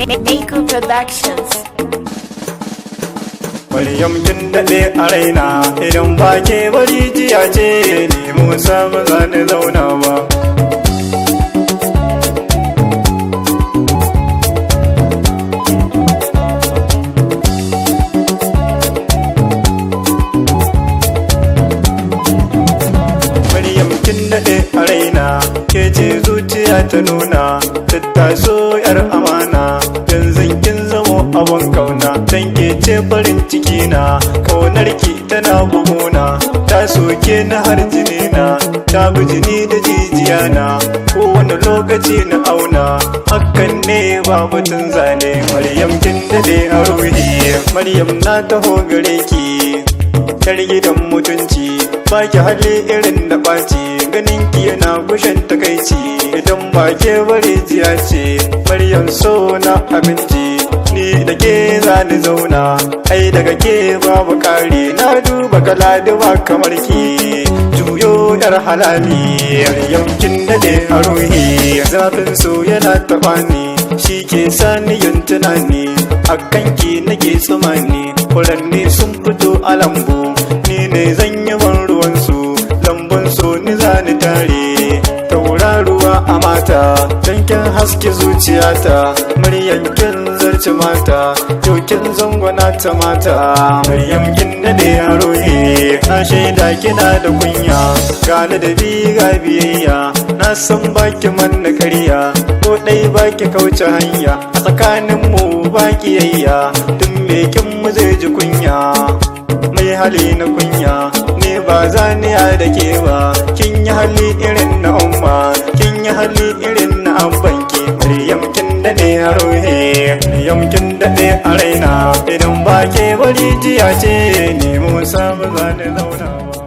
Eiko Productions. Maryam kin daɗe a raina idan ba ke bari jiya ce ni Musa ba za ni zauna ba. Maryam kin daɗe a raina ke ce zuciya ta nuna tattaso yar amana yanzu kin zamo abin kauna dan ke ce farin ciki na kaunarki tana buguna ta soke na har jini na ta bi jini da jijiya na kowane lokaci na auna hakan ne babu tun zane. Maryam kin daɗe a ruhi Maryam na taho gare ki yar gidan mutunci baki hali irin da ɓaci ganin ki yana gushen takaici idan ba ke bari jiya ce Maryam so na abinci ni da ke za ni zauna ai daga ke babu kare na duba kaladuwa kamar ki juyo yar halali. Maryam kin dade a ruhi zafin so yana taɓa ni shi ke sani yin tunani akan ki nake tsumani furanni sun fito a lambu ni ne zan yi ban ruwan su lambun so ni za ni tare tauraruwa a mata don kin haske zuciyata Maryam kin zarci mata yau kin zangwana ta mata. Maryam kin dade a rohe na shaida kina da kunya ga ladabi ga biyayya na san baki manna karya ko dai baki kauce hanya a tsakanin mu baki yayya tun me kin mu zai ji kunya mai hali na kunya ne ba zaniya da ke ba kin yi hali irin na umma kin yi hali irin na abbanki. Maryam kin dade a rohe Maryam kin dade a raina idan ba ke bari jiya ce ne Musa ba za ni zauna ba.